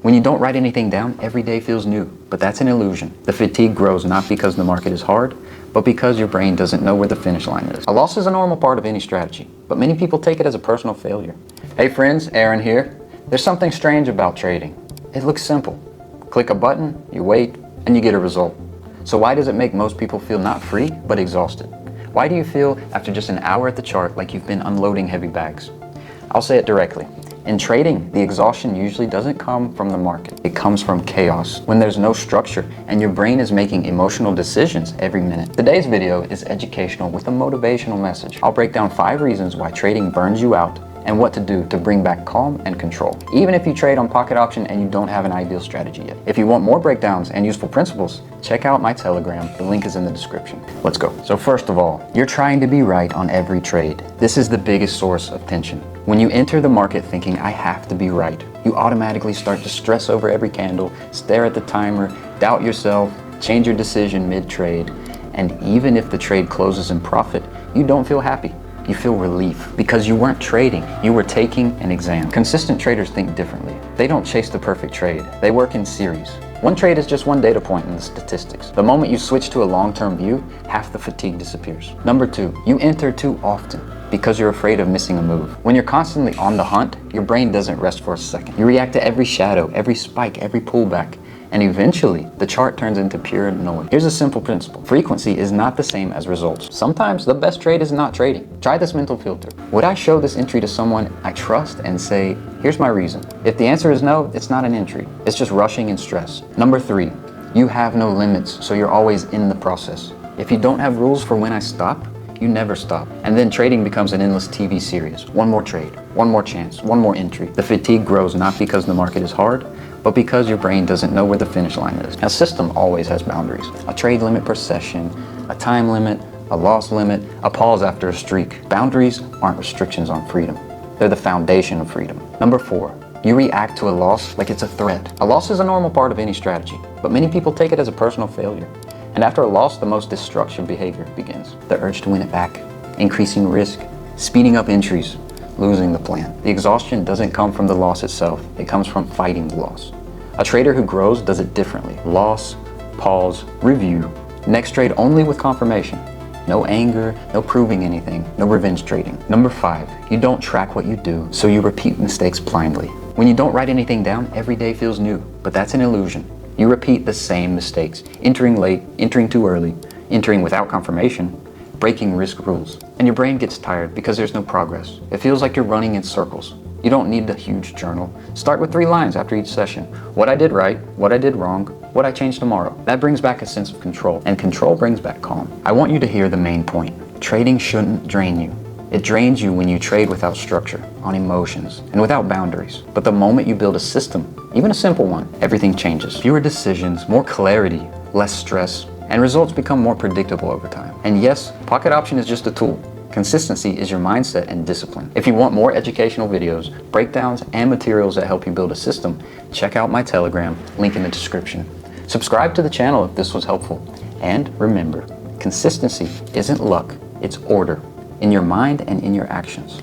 When you don't write anything down, every day feels new, but that's an illusion. The fatigue grows not because the market is hard, but because your brain doesn't know where the finish line is. A loss is a normal part of any strategy, but many people take it as a personal failure. Hey friends, Aaron here. There's something strange about trading. It looks simple. Click a button, you wait, and you get a result. So why does it make most people feel not free, but exhausted? Why do you feel after just an hour at the chart like you've been unloading heavy bags? I'll say it directly. In trading, the exhaustion usually doesn't come from the market. It comes from chaos, when there's no structure and your brain is making emotional decisions every minute. Today's video is educational with a motivational message. I'll break down 5 reasons why trading burns you out and what to do to bring back calm and control, even if you trade on pocket option and you don't have an ideal strategy yet. If you want more breakdowns and useful principles, check out my Telegram. The link is in the description. Let's go. So first of all, you're trying to be right on every trade. This is the biggest source of tension. When you enter the market thinking, I have to be right, you automatically start to stress over every candle, stare at the timer, doubt yourself, change your decision mid-trade, and even if the trade closes in profit, you don't feel happy. You feel relief because you weren't trading, you were taking an exam. Consistent traders think differently. They don't chase the perfect trade, they work in series. One trade is just one data point in the statistics. The moment you switch to a long-term view, half the fatigue disappears. Number 2, you enter too often because you're afraid of missing a move. When you're constantly on the hunt, your brain doesn't rest for a second. You react to every shadow, every spike, every pullback, and eventually the chart turns into pure noise. Here's a simple principle. Frequency is not the same as results. Sometimes the best trade is not trading. Try this mental filter. Would I show this entry to someone I trust and say, here's my reason? If the answer is no, it's not an entry. It's just rushing and stress. Number 3, you have no limits, so you're always in the process. If you don't have rules for when I stop, you never stop. And then trading becomes an endless TV series. One more trade, one more chance, one more entry. The fatigue grows not because the market is hard, but because your brain doesn't know where the finish line is. A system always has boundaries. A trade limit per session, a time limit, a loss limit, a pause after a streak. Boundaries aren't restrictions on freedom. They're the foundation of freedom. Number 4, you react to a loss like it's a threat. A loss is a normal part of any strategy, but many people take it as a personal failure. And after a loss, the most destructive behavior begins. The urge to win it back, increasing risk, speeding up entries, losing the plan. The exhaustion doesn't come from the loss itself, it comes from fighting the loss. A trader who grows does it differently. Loss, pause, review. Next trade only with confirmation. No anger, no proving anything, no revenge trading. Number 5, you don't track what you do, so you repeat mistakes blindly. When you don't write anything down, every day feels new, but that's an illusion. You repeat the same mistakes, entering late, entering too early, entering without confirmation, breaking risk rules. And your brain gets tired because there's no progress. It feels like you're running in circles. You don't need a huge journal. Start with 3 lines after each session. What I did right, what I did wrong, what I change tomorrow. That brings back a sense of control, and control brings back calm. I want you to hear the main point. Trading shouldn't drain you. It drains you when you trade without structure, on emotions, and without boundaries. But the moment you build a system, even a simple one, everything changes. Fewer decisions, more clarity, less stress, and results become more predictable over time. And yes, pocket option is just a tool. Consistency is your mindset and discipline. If you want more educational videos, breakdowns, and materials that help you build a system, check out my Telegram, link in the description. Subscribe to the channel if this was helpful. And remember, consistency isn't luck, it's order, in your mind and in your actions.